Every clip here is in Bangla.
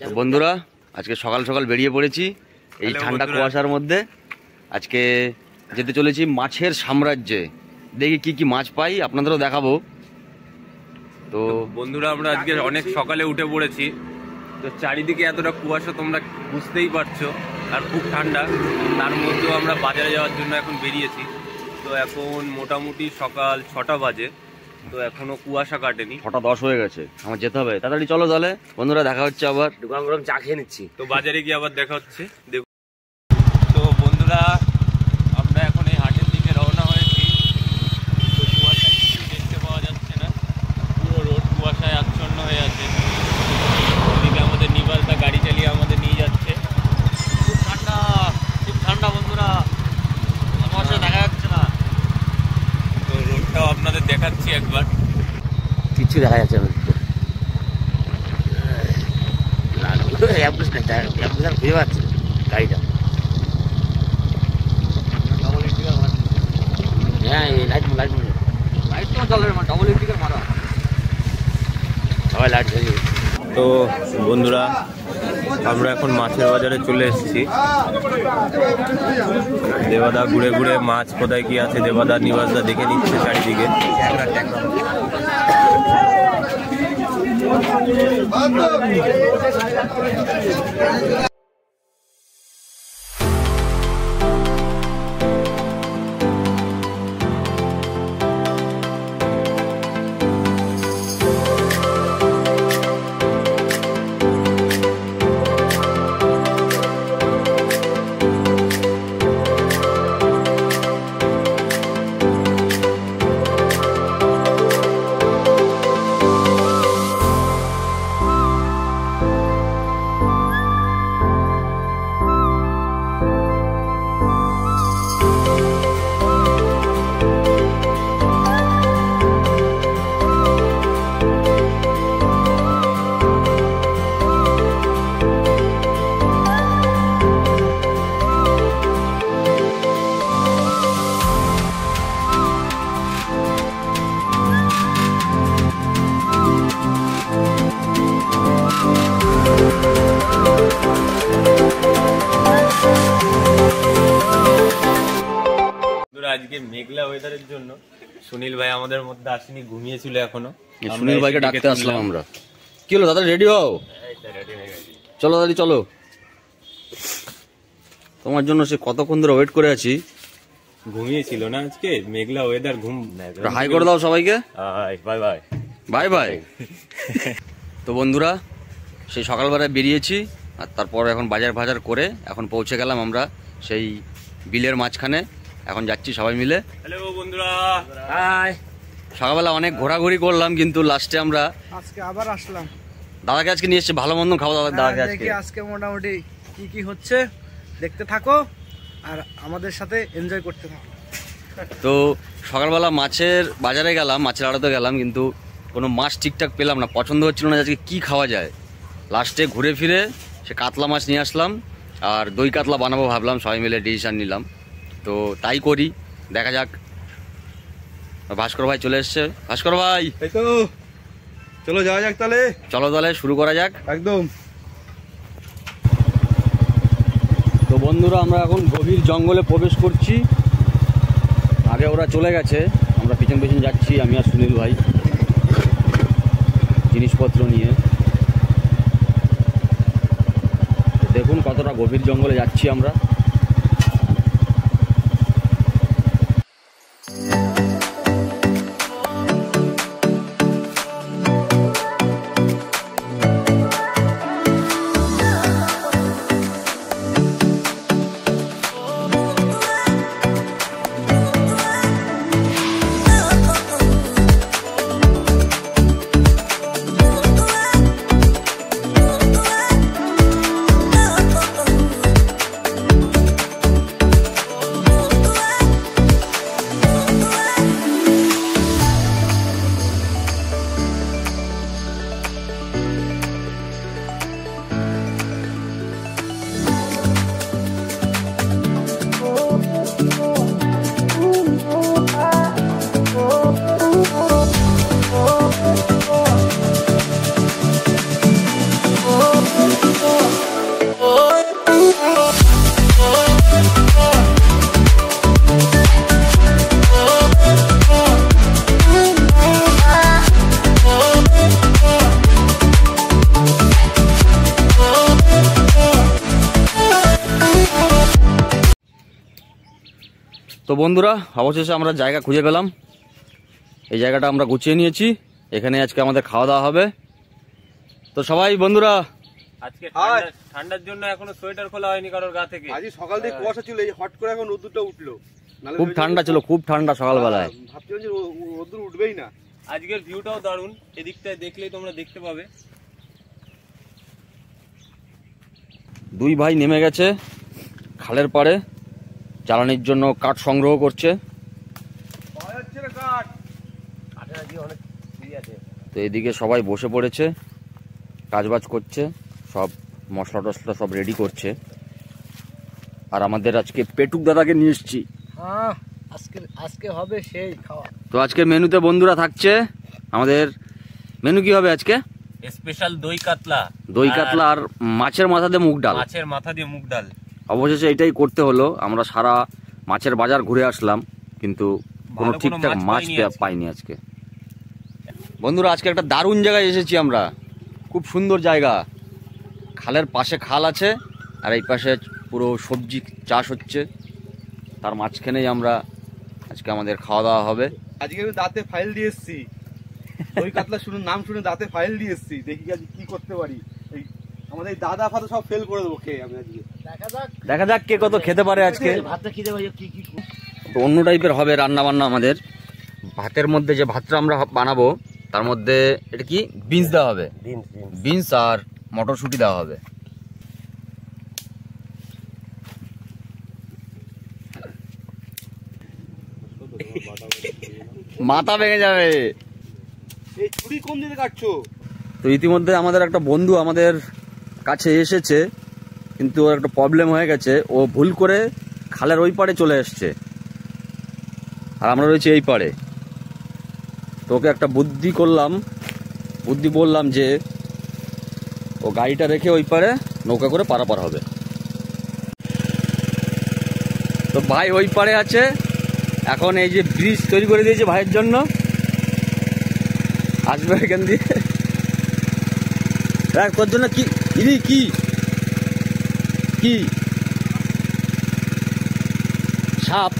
তো বন্ধুরা আজকে সকাল সকাল বেরিয়ে পড়েছি এই ঠান্ডা কুয়াশার মধ্যে। আজকে যেতে চলেছি মাছের সাম্রাজ্যে, দেখি কি কি মাছ পাই আপনাদেরও দেখাবো। তো বন্ধুরা আমরা আজকে অনেক সকালে উঠে পড়েছি, তো চারিদিকে এতটা কুয়াশা তোমরা বুঝতেই পারছো, আর খুব ঠান্ডা। তার মধ্যেও আমরা বাজারে যাওয়ার জন্য এখন বেরিয়েছি। তো এখন মোটামুটি সকাল 6টা বাজে, তো এখনো কুয়াশা কাটেনি। 6:10 হয়ে গেছে, আমার যেতে হবে তাড়াতাড়ি। চলো তাহলে বন্ধুরা, দেখা হচ্ছে আবার। গরম গরম চা খেয়ে নিচ্ছি, তো বাজারে গিয়ে আবার দেখা হচ্ছে। তো বন্ধুরা আমরা এখন এই হাটের দিকে রওনা হয়েছি। তো কুয়াশায় কিছু দেখতে পাওয়া যাচ্ছে না, পুরো রোড কুয়াশায় আচ্ছন্ন হয়ে আছে। ওদিকে আমাদের নিবাসদা গাড়ি চালিয়ে আমাদের নিয়ে যাচ্ছে। খুব ঠান্ডা, খুব ঠান্ডা বন্ধুরা, কুয়াশা দেখা যাচ্ছে না। তো রোডটাও আপনাদের দেখাচ্ছি একবার, কিছু দেখা যাচ্ছে না। খুঁজে পাচ্ছি গাড়িটা। হ্যাঁ, লাইট তো চলে, ডবল ইন্ডিকেটর মারা, সবাই লাইট জ্বালিয়ে। তো বন্ধুরা আমরা এখন মাছের বাজারে চলে এসেছি। দেবাদা ঘুরে ঘুরে মাছ কোথায় কি আছে, দেবাদা নিবাসদা দেখে নিচ্ছে চারিদিকে। আজকে মেঘলা ওয়েদারের জন্য সুনীল ভাই আমাদের মধ্যে আসেনি, ঘুমিয়েছিল এখনো। সুনীল ভাইকে ডাকতে আসলাম আমরা। কি হলো দাদা, রেডি হও, চলো দাদি চলো। তোমার জন্য সে কতক্ষণ ধরে ওয়েট করে আছি। ঘুমিয়েছিল না আজকে, মেঘলা ওয়েদার, ঘুম। হাই করে দাও সবাইকে, বাই বাই বাই বাই। তো বন্ধুরা সেই সকালবেলায় বেরিয়েছি, আর তারপর এখন বাজার করে এখন পৌঁছে গেলাম আমরা সেই বিলের মাঝখানে। এখন যাচ্ছি সবাই মিলে। হ্যালো বন্ধুরা, হাই। সকালবেলা অনেক ঘোরাঘুরি করলাম, কিন্তু লাস্টে আমরা আজকে আবার আসলাম। দাদাকে আজকে নিয়ে এসেছি, ভালো মন্দ খাওয়া দাওয়া। দাদাকে আজকে মোটামুটি কি হচ্ছে দেখতে থাকো আর আমাদের সাথে এনজয় করতে থাকো। তো সকালবেলা মাছের বাজারে গেলাম, মাছের আড়তে গেলাম, কিন্তু কোনো মাছ ঠিকঠাক পেলাম না, পছন্দ হচ্ছিল না আজকে কী খাওয়া যায়। লাস্টে ঘুরে ফিরে সে কাতলা মাছ নিয়ে আসলাম, আর দই কাতলা বানাবো ভাবলাম, সবাই মিলে ডিসিশন নিলাম। তো তাই করি, দেখা যাক। ভাস্কর ভাই চলে এসছে। ভাস্কর ভাই, এই তো চলো যাওয়া যাক তাহলে। চলো তাহলে শুরু করা যাক একদম। তো বন্ধুরা আমরা এখন গভীর জঙ্গলে প্রবেশ করছি। আগে ওরা চলে গেছে, আমরা পিছন পিছন যাচ্ছি, আমি আর সুনীল ভাই জিনিসপত্র নিয়ে। দেখুন কতটা গভীর জঙ্গলে যাচ্ছি আমরা। তো বন্ধুরা অবশেষে আমরা জায়গা খুঁজে পেলাম, এই জায়গাটা আমরা গুছিয়ে নিয়েছি, এখানে আজকে আমাদের খাওয়া দাওয়া হবে। তো সবাই বন্ধুরা আজকে ঠান্ডার জন্য এখনো সোয়েটার খোলা হয়নি কারোর গা থেকে। আজ সকাল থেকে কুয়াশা ছিল, এই হট করে এখন রোদ্দুরটা উঠলো। খুব ঠান্ডা ছিল, খুব ঠান্ডা সকালবেলায়, ভাবছিলাম যে রোদ্দুর উঠবেই না। আজকের ভিউটাও দারুণ, এদিকটায় দেখলেই তোমরা দেখতে পাবে। দুই ভাই নেমে গেছে খালের পাড়ে, জ্বালানির জন্য কাঠ সংগ্রহ করছে। তো এদিকে সবাই বসে পড়েছে, কাজবাজ করছে, সব মশলা টশলা সব রেডি করছে। আর আমাদের আজকে পেটুক দাদাকে নিয়ে এসছি। হ্যাঁ, আজকে হবে সেই খাওয়া। তো আজকে মেনুতে বন্ধুরা থাকছে আমাদের, মেনু কি হবে আজকে? স্পেশাল দই কাতলা, দই কাতলা আর মাছের মাথা দিয়ে মুগ ডাল। মাছের মাথা দিয়ে মুগ ডাল। অবশেষে এটাই করতে হলো। আমরা সারা মাছের বাজার ঘুরে আসলাম, কিন্তু কোনো ঠিকঠাক মাছ পাইনি আজকে। বন্ধুরা আজকে একটা দারুণ জায়গায় এসেছি আমরা, খুব সুন্দর জায়গা, খালের পাশে খাল আছে আর এই পাশে পুরো সবজি চাষ হচ্ছে, তার মাঝখানেই আমরা আজকে আমাদের খাওয়া দাওয়া হবে। আজকে আমি দাঁতে ফাইল দিয়ে এসেছি, দই কাতলা শুনে নাম শুনে দাঁতে ফাইল দিয়ে এসেছি, দেখি আজ কি করতে পারি। এই আমাদের এই দাদা ফাদা সব ফেল করে দেবো খেয়ে আমি আজকে। দেখা যাক কে কত খেতে পারে আজকে। ভাতটা খেতে পারি কি তো অন্য টাইপের হবে রান্না বান্না আমাদের। ভাতের মধ্যে যে ভাতটা আমরা বানাবো তার মধ্যে এটা কি বিনস দেওয়া হবে, বিনস আর মটরশুঁটি দেওয়া হবে। মাথা ভেঙে যাবে। এই ছুরি কোন দিকে কাটছো? তো ইতিমধ্যে আমাদের একটা বন্ধু আমাদের কাছে এসেছে, কিন্তু ওর একটা প্রবলেম হয়ে গেছে, ও ভুল করে খালের ওই পাড়ে চলে এসছে আর আমরা রয়েছি এই পাড়ে। তো ওকে একটা বুদ্ধি বললাম যে ও গাড়িটা রেখে ওই পাড়ে নৌকা করে পারাপার হবে। তো ভাই ওই পাড়ে আছে, এখন এই যে ব্রিজ তৈরি করে দিয়েছে ভাইয়ের জন্য, আসবে এখান দিয়ে। তোর জন্য কি কি কি সাপ,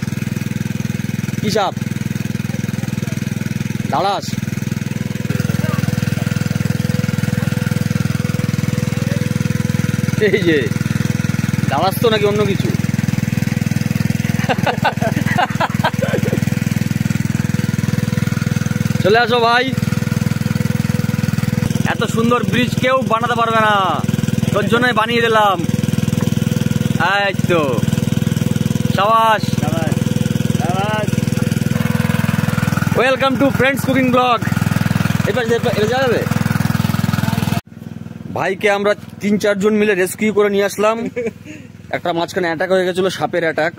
কি সাপ দাঁড়াস? এই যে দাঁড়াস তো নাকি অন্য কিছু? চলে আসো ভাই, এত সুন্দর ব্রিজ কেউ বানাতে পারবে না, তোর জন্যই বানিয়ে দিলাম। এই তো শাবাশ, welcome to friends cooking blog. এবার যাবে ভাইকে আমরা 3-4 জন মিলে রেস্কিউ করে নিয়ে আসলাম। একটা মাঝখানে অ্যাটাক হয়ে গেছিল, সাপের অ্যাটাক,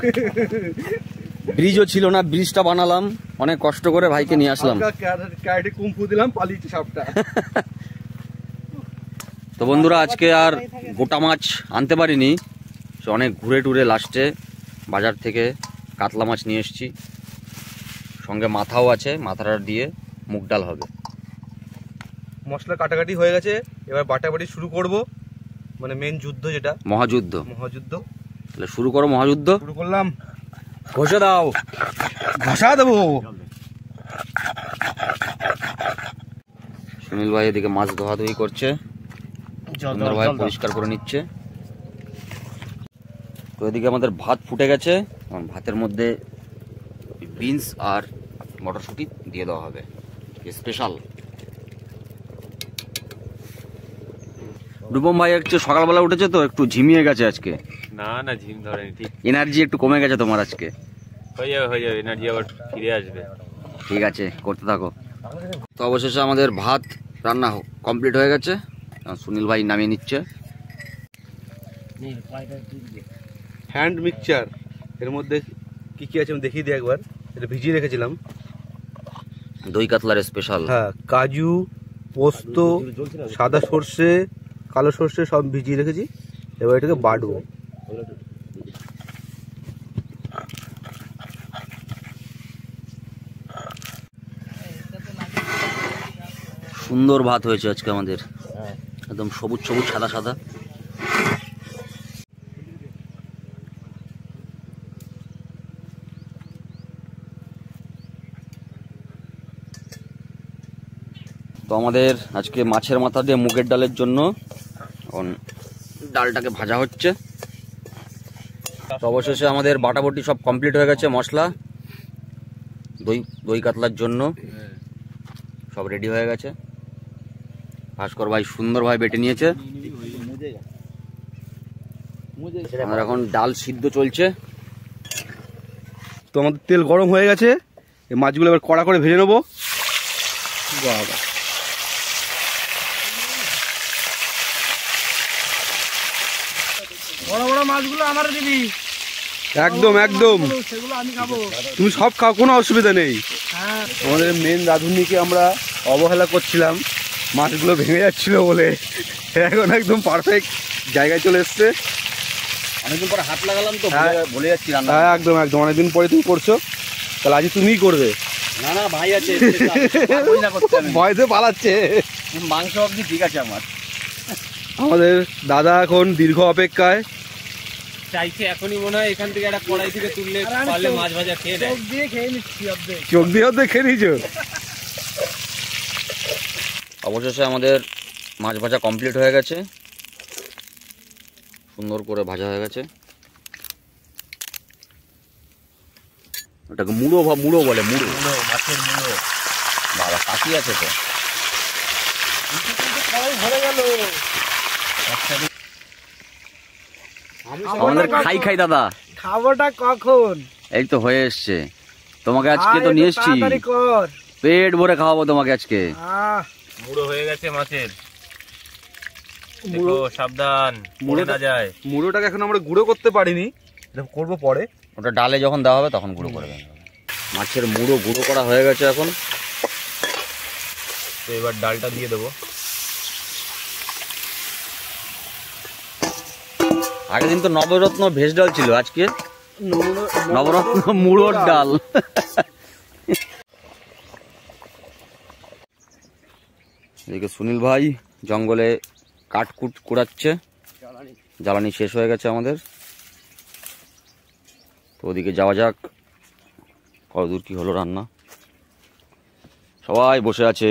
ব্রিজও ছিল না, ব্রিজটা বানালাম অনেক কষ্ট করে, ভাইকে নিয়ে আসলাম। কুম্ফু দিলাম, পালিয়েছে সাপটা। তো বন্ধুরা আজকে আর গোটা মাছ আনতে পারিনি, অনেক ঘুরে টুরে লাস্টে বাজার থেকে কাতলা মাছ নিয়ে এসেছি, সঙ্গে মাথাও আছে, মাথাটা দিয়ে মুগ ডাল হবে। মশলা কাটাকাটি হয়ে গেছে, এবার বাটাবাটি শুরু করব, মানে মেন যুদ্ধ যেটা মহাযুদ্ধ। তাহলে শুরু করো মহাযুদ্ধ। শুরু করলাম, ঘষে দাও, ঘষা দেবো। সুনীল ভাই এদিকে মাছ ধোয়াধুয়ি করছে, সুন্দর ভাই পরিষ্কার করে নিচ্ছে। তো এদিকে আমাদের ভাত ফুটে গেছে, ভাতের মধ্যে বিনস আর মটরশুঁটি দিয়ে দেওয়া হবে স্পেশাল। রূপম ভাই একটু সকালবেলা উঠেছে তো একটু ঝিমিয়ে গেছে আজকে। না ঝিম ধরেনি, ঠিক এনার্জি একটু কমে গেছে তোমার আজকে। হয়ে যাবে, এনার্জি আবার ফিরে আসবে। ঠিক আছে, করতে থাকো। তো অবশেষে আমাদের ভাত রান্না কমপ্লিট হয়ে গেছে, সুনীল ভাই নামিয়ে নিচ্ছে। হ্যান্ড মিক্সচার, এর মধ্যে কি কি আছে আমি দেখিয়ে দিই একবার। এটা ভিজিয়ে রেখেছিলাম, দই কাতলার স্পেশাল। হ্যাঁ, কাজু, পোস্ত, সাদা সর্ষে, কালো সর্ষে সব ভিজিয়ে রেখেছি। এবার এটাকে বাটবো। সুন্দর ভাত হয়েছে আজকে আমাদের, একদম সবুজ সবুজ সাদা সাদা। তো আমাদের আজকে মাছের মাথা দিয়ে মুগের ডালের জন্য এখন ডালটাকে ভাজা হচ্ছে। তো অবশেষে আমাদের বাটাবটি সব কমপ্লিট হয়ে গেছে। মশলা দই কাতলার জন্য সব রেডি হয়ে গেছে। ভাস্কর ভাই সুন্দরভাবে বেটে নিয়েছে। আমাদের এখন ডাল সিদ্ধ চলছে। তো আমাদের তেল গরম হয়ে গেছে, এই মাছগুলো এবার কড়া করে ভেজে নেবো। বাবা বড় বড় মাছগুলো আমার দিবি। একদম একদম, সেগুলো আমি খাবো। তুমি সব খাও, কোনো অসুবিধা নেই। হ্যাঁ, আমাদের মেন রাঁধুনিকে আমরা অবহেলা করছিলাম, মাছগুলো ভেঙে যাচ্ছিল বলে। এখন একদম পারফেক্ট জায়গায় চলে এসছে। অনেকদিন পরে হাত লাগালাম তো বলে যাচ্ছি রান্না। হ্যাঁ একদম একদম, অনেকদিন পরে তুমি করছো, তাহলে আজ তুমিই করবে। না না ভাই আছে, ভয়তে পালাচ্ছে। মাংস অবধি ঠিক আছে আমার। আমাদের দাদা এখন দীর্ঘ অপেক্ষায়। চাইছে এখনই মনে হয় এখান থেকে একটা কড়াই থেকে তুললে পারলে মাছ ভাজা খেয়ে দেয়। চোখ দিয়ে খেয়ে নিচ্ছি অর্ধেক। চোখ দিয়ে অর্ধেক খেয়ে নিয়েছো। অবশেষে আমাদের মাছ ভাজা কমপ্লিট হয়ে গেছে, সুন্দর করে ভাজা হয়ে গেছে। ওটাকে মুড়ো বলে, মুড়ো মাছের মুড়ো। বাবা কাশি আছে তো। আমাদের খাই দাদা, খাবোটা কখন? এই তো হয়ে এসছে। তোমাকে আজকে তো নিয়ে এসছি, তাড়াতাড়ি কর। পেট ভরে খাওয়াবো তোমাকে আজকে। মুড়ো হয়ে গেছে মাছের, দেখো সাবধান মুড়ে না যায়। মুড়োটাকে এখন আমরা গুঁড়ো করতে পারিনি, এটা করবো পরে। ওটা ডালে যখন দেওয়া হবে তখন গুঁড়ো করে দেবে। মাছের মুড়ো গুঁড়ো করা হয়ে গেছে এখন। তো এবার ডালটা দিয়ে দেবো। আগের দিন তো নবরত্ন ভেজ ডাল ছিল, আজকে নবরত্ন মুড়োর ডাল। এদিকে সুনীল ভাই জঙ্গলে কাঠ কুড়াচ্ছে, জ্বালানি শেষ হয়ে গেছে আমাদের। তো ওদিকে যাওয়া যাক, কতদূর কি হলো রান্না। সবাই বসে আছে,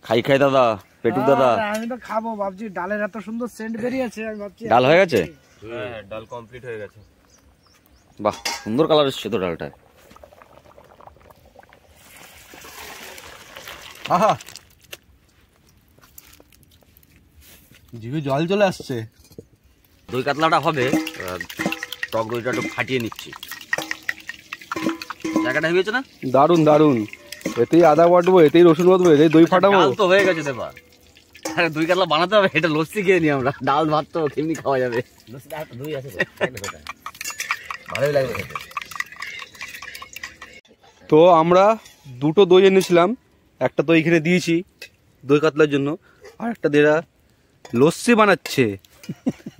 খাই দাদা, পেটু দাদা। আমি তো খাবো ভাবছি, ডালের এত সুন্দর সেন্ট বেরিয়েছে, আমি ভাবছি ডাল হয়ে গেছে। হ্যাঁ ডাল কমপ্লিট হয়ে গেছে। বাহ সুন্দর কালার এসছে তো ডালটায়। আহা, জিভে জল চলে আসছে। দই কাতলাটা হবে, টক দইটা একটু ফাটিয়ে নিচ্ছি। জায়গাটা হয়েছে না? দারুন দারুন, এতেই আদা বাটবো, এতেই রসুন বাটবো, এতেই দই ফাটাবো। ডাল তো হয়ে গেছে দেবা, আরে দই কাতলা বানাতে হবে। এটা লস্যি খেয়ে নি আমরা, ডাল ভাত তো কেমনি খাওয়া যাবে। দই আছে ভালোই লাগবে খেতে। তো আমরা দুটো দই এনেছিলাম, একটা তো এইখানে দিয়েছি দই কাতলার জন্য, আর একটা দেরা লস্যি বানাচ্ছে,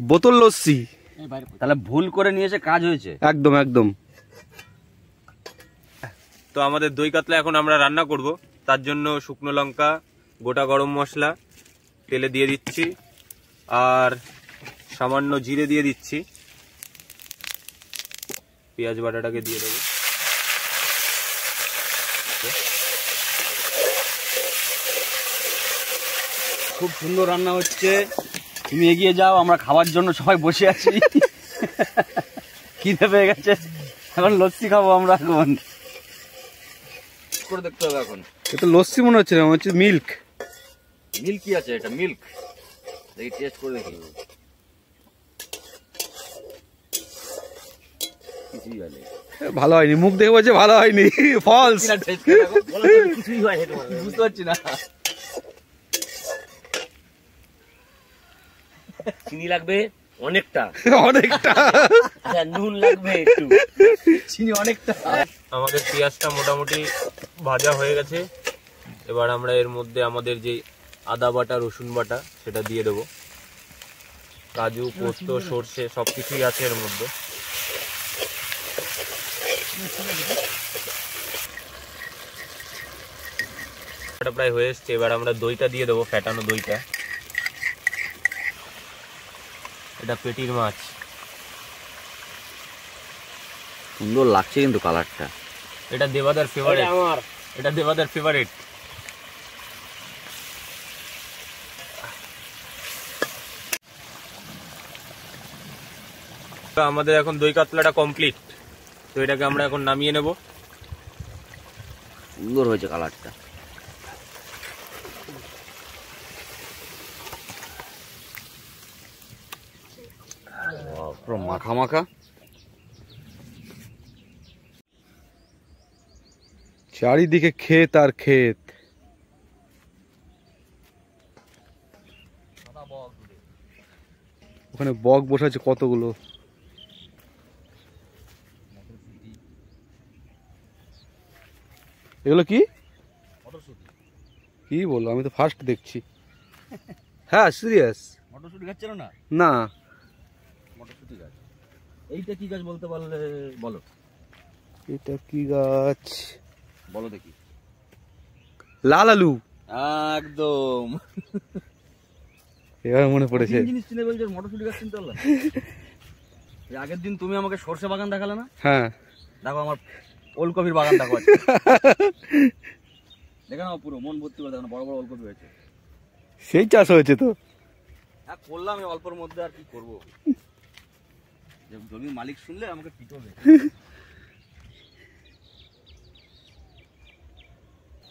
বোতল লস্যি। তাহলে ভুল করে নিয়েছে, কাজ হয়েছে। একদম একদম। তো আমাদের দই কাতলা এখন আমরা রান্না করব, তার জন্য শুকনো লঙ্কা, গোটা গরম মশলা তেলে দিয়ে দিচ্ছি, আর সামান্য জিরে দিয়ে দিচ্ছি। পেঁয়াজ বাটাটাকে দিয়ে দেবো। খুব সুন্দর রান্না হচ্ছে, তুমি এগিয়ে যাও, আমরা খাবার জন্য সবাই বসে আছি। খিদে পেয়ে গেছে, এখন লস্যি খাবো আমরা। এখন করে দেখতে হবে। এখন এটা লস্যি মনে হচ্ছে না, মনে হচ্ছে মিল্ক। মিল্ক কি আছে? এটা মিল্ক, দেখি টেস্ট করে দেখি। কিছুই হয় না, ভালো হয়নি, মুখ দেখে বলছে ভালো হয়নি, ফলস। কিছুই হয় না, বুঝতে পারছি না। চিনি লাগবে অনেকটা, অনেকটা, নুন লাগবে একটু, চিনি অনেকটা। আমাদের পেঁয়াজটা মোটামুটি ভাজা হয়ে গেছে। এবার আমরা এর মধ্যে আমাদের যে আদা বাটা, রসুন বাটা সেটা দিয়ে দেবো। কাজু, পোস্ত, সর্ষে সবকিছুই আছে এর মধ্যে। এটা প্রায় হয়ে এসছে। এবার আমরা দইটা দিয়ে দেবো, ফ্যাটানো দইটা। এটা পেটির মাছ, সুন্দর লাগছে কিন্তু কালারটা। এটা দেবাদার ফেভারিট, এটা দেবাদার ফেভারিট। তো আমাদের এখন দই কাতলাটা কমপ্লিট, তো এটাকে আমরা এখন নামিয়ে নেব। সুন্দর হয়েছে কালারটা। পুরো মাখা মাখা। চারিদিকে ক্ষেত আর ক্ষেত। ওখানে বক বসে আছে কতগুলো। এগুলো কি কি বললো? আমি তো ফার্স্ট দেখছি। হ্যাঁ সিরিয়াস। মটরশুঁটি গাছ ছিল না? না মটরশুঁটি গাছ। এইটা কি গাছ বলতে পারলে বলো। এটা কি গাছ বলো দেখি। লাল আলু। একদম। এবার মনে পড়েছে। জিনিস চিনে বলছে মটরশুঁটি গাছ চিনতে পারলাম। আগের দিন তুমি আমাকে সরষে বাগান দেখালে না? হ্যাঁ দেখো আমার ওলকপির বাগান দেখো। দেখে নাও পুরো মন ভর্তি করে দেখো, বড় বড় ওলকপি হয়েছে। সেই চাষ হয়েছে তো। হ্যাঁ করলাম এই অল্পের মধ্যে, আর কি করবো। জমির মালিক শুনলে আমাকে পিটবে।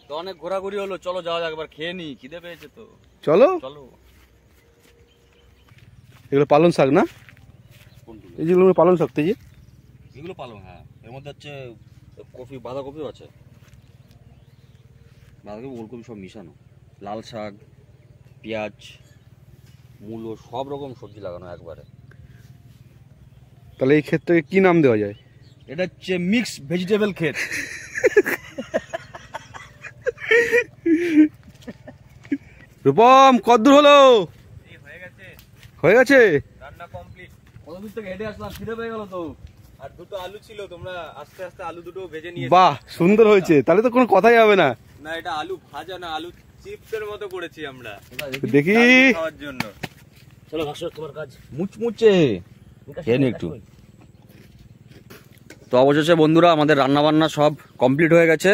তো অনেক ঘোরাঘুরি হলো, চলো যাওয়া যাক, একবার খেয়ে নি, খিদে পেয়েছে তো। চলো চলো। এগুলো পালং শাক না? কোনগুলো? এই যেগুলো পালং শাক তো, যে এগুলো পালং। হ্যাঁ এর মধ্যে হচ্ছে কপি, বাঁধাকপিও আছে। বাঁধাকপি ওলকপি সব মিশানো। লাল শাক, পেঁয়াজ, মূলো, সব রকম সবজি লাগানো একবারে। তাহলে এই ক্ষেত্রে কি নাম দেওয়া যায়? এটা হচ্ছে মিক্স ভেজিটেবল ক্ষেত। রূপম কতদূর হলো? হয়ে গেছে রান্না কমপ্লিট। কত দূর থেকে হেঁটে আসলাম, খিদে পেয়ে গেল তো। আর দুটো আলু ছিল, তোমরা আস্তে আস্তে আলু দুটো ভেজে নিয়ে। বাহ সুন্দর হয়েছে, তাহলে তো কোনো কথাই হবে না। না এটা আলু ভাজা না, আলু চিপসের মতো করেছি আমরা দেখি খাওয়ার জন্য। চলো ভাস্কর, তোমার কাজ। মুচমুচে খেয়ে নি একটু। তো অবশেষে বন্ধুরা আমাদের রান্না বান্না সব কমপ্লিট হয়ে গেছে।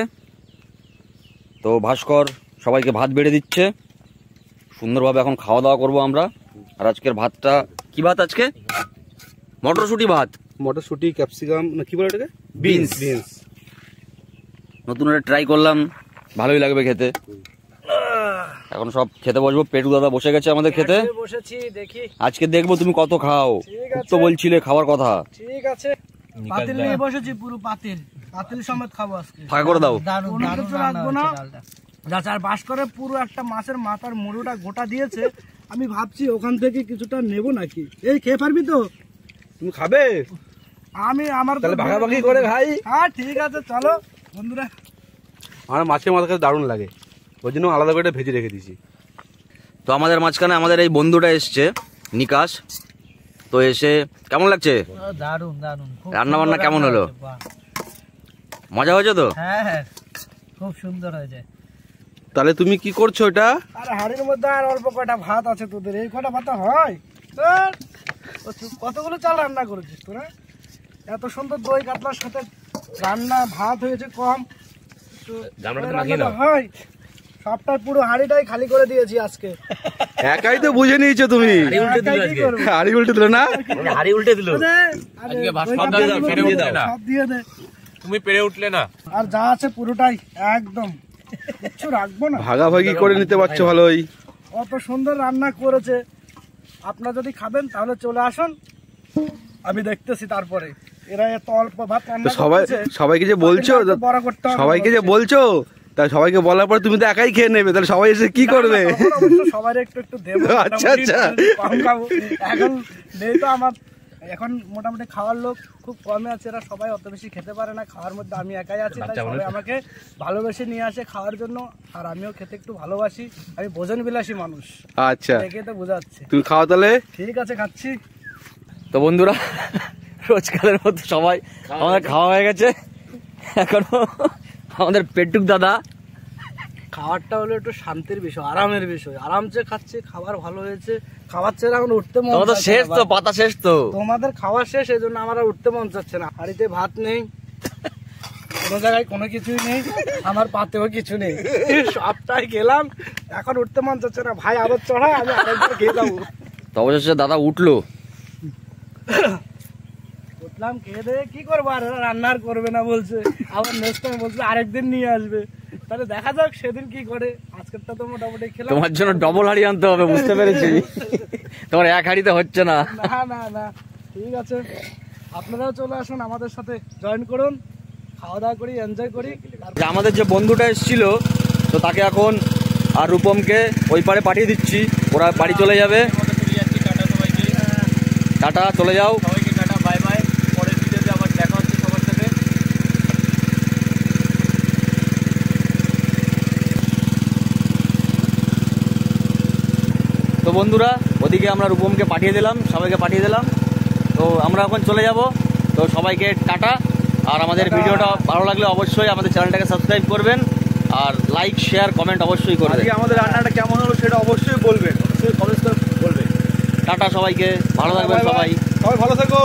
তো ভাস্কর সবাইকে ভাত বেড়ে দিচ্ছে। সুন্দরভাবে এখন খাওয়া দাওয়া করবো আমরা। আর আজকের ভাতটা কি ভাত আজকে? মটরশুঁটি ভাত। মটরশুঁটি, ক্যাপসিকাম না কি বলে এটাকে? বিনস। বিনস নতুন একটা ট্রাই করলাম, ভালোই লাগবে খেতে। এখন সব খেতে বসবো। পেটু দাদা বসে গেছে আমাদের খেতে। বসেছি, দেখি আজকে দেখবো তুমি কত খাও। ঠিক খুব তো বলছিলে খাওয়ার কথা। ঠিক আছে। পাতিল নিয়ে বসেছি, পুরো পাতিল পাতিল সমেত খাবো আজকে। ফাঁকা করে দাও। কোনো কিছু রাখবো না। যাচ্ছে আর বাস করে পুরো একটা মাছের মাথার মুড়োটা গোটা দিয়েছে। আমি ভাবছি ওখান থেকে কিছুটা নেবো নাকি। এই খেয়ে পারবি তো? তুমি খাবে? আমি আমার তাহলে ভাগাভাগি করে খাই। হ্যাঁ ঠিক আছে চলো বন্ধুরা। আমার মাছের মাথা খেতে দারুণ লাগে, ওই জন্য আলাদা করে ভেজে রেখে দিয়েছি। তো আমাদের মাঝখানে আমাদের এই বন্ধুটা এসছে, নিকাশ। তো এসে কেমন লাগছে? দারুন দারুন। রান্না বান্না কেমন হলো? মজা হয়েছে তো? হ্যাঁ হ্যাঁ খুব সুন্দর হয়েছে। তাহলে তুমি কি করছো এটা? আর হাড়ির মধ্যে আর অল্প কয়টা ভাত আছে তোদের, এই কয়টা ভাত হয়? ধুর, কতগুলো চাল রান্না করেছিস তোরা? এত সুন্দর দই কাতলার সাথে রান্না, ভাত হয়েছে কম, রান্না হয় সবটাই পুরো হাড়িটাই খালি করে দিয়েছি আজকে। একাই তো বুঝে নিয়েছো তুমি। হাড়ি উল্টে দিল না? হাড়ি উল্টে দিল। সব দিয়ে দে। তুমি পেরে উঠলে না। আর যা আছে পুরোটাই একদম, কিচ্ছু রাখবো না। ভাগাভাগি করে নিতে পারছো ভালোই। অত সুন্দর রান্না করেছে, আপনারা যদি খাবেন তাহলে চলে আসুন, আমি দেখতেছি। তারপরে এরা এত অল্প ভাত রান্না করেছে, সবাইকে যে বলছো, বড় করতে হবে। সবাইকে যে বলছো, তা সবাইকে বলার পরে তুমি তো একাই খেয়ে নেবে, তাহলে সবাই এসে কি করবে? সবাই একটু একটু দেবো। আচ্ছা আচ্ছা। কম খাবো এখন, নেই তো আমার এখন মোটামুটি খাওয়ার লোক খুব কমে আছে। এরা সবাই অত বেশি খেতে পারে না, খাওয়ার মধ্যে আমি একাই আছি। তাই সবাই আমাকে ভালোবেসে নিয়ে আসে খাওয়ার জন্য, আর আমিও খেতে একটু ভালোবাসি। আমি ভোজন বিলাসী মানুষ। আচ্ছা দেখে তো বোঝাচ্ছে। তুমি খাও তাহলে। ঠিক আছে খাচ্ছি। তো বন্ধুরা রোজকারের মতো সবাই আমাদের খাওয়া হয়ে গেছে। এখনো আমাদের পেটুক দাদা, খাবারটা হলো একটু শান্তির বিষয়, আরামের বিষয়। আরামসে খাচ্ছি, খাবার ভালো হয়েছে। খাবার ছেড়ে এখন উঠতে মন তোমাদের চাচ্ছে শেষ না। তো, পাতা শেষ তো। তোমাদের খাওয়া শেষ, এই জন্য আমার আর উঠতে মন চাচ্ছে না। হাড়িতে ভাত নেই, কোনো জায়গায় কোনো কিছুই নেই, আমার পাতেও কিছু নেই, সবটাই গেলাম। এখন উঠতে মন চাচ্ছে না। ভাই আবার চড়ায়, আমি আরেকবার খেয়ে যাবো। তো অবশেষে দাদা উঠলো। আসলাম খেয়ে দিয়ে কি করবো, আর ওরা রান্না আর করবে না বলছে, আবার নেক্সট টাইম বলছে আরেকদিন নিয়ে আসবে। তাহলে দেখা যাক সেদিন কি করে। আজকেরটা তো মোটামুটি খেলাম। তোমার জন্য ডবল হাড়ি আনতে হবে, বুঝতে পেরেছি। তোমার এক হাড়িতে হচ্ছে না। না না না, ঠিক আছে, আপনারাও চলে আসুন, আমাদের সাথে জয়েন করুন, খাওয়া দাওয়া করি, এনজয় করি। যে আমাদের যে বন্ধুটা এসেছিল, তো তাকে এখন আর রূপমকে ওই পারে পাঠিয়ে দিচ্ছি, ওরা বাড়ি চলে যাবে। চলে যাচ্ছি, টাটা সবাইকে। টাটা, চলে যাও। সবাইকে টাটা, বাই বাই। পরের ভিডিওতে আবার দেখা হচ্ছে সবার সাথে। তো বন্ধুরা, ওদিকে আমরা রূপমকে পাঠিয়ে দিলাম, সবাইকে পাঠিয়ে দিলাম। তো আমরা এখন চলে যাব। তো সবাইকে টাটা। আর আমাদের ভিডিওটা ভালো লাগলে অবশ্যই আমাদের চ্যানেলটাকে সাবস্ক্রাইব করবেন, আর লাইক শেয়ার কমেন্ট অবশ্যই করবেন। আজকে আমাদের রান্নাটা কেমন হলো সেটা অবশ্যই বলবেন, অবশ্যই কমেন্টস করে বলবেন। টাটা সবাইকে, ভালো থাকবেন সবাই। সবাই ভালো থেকো।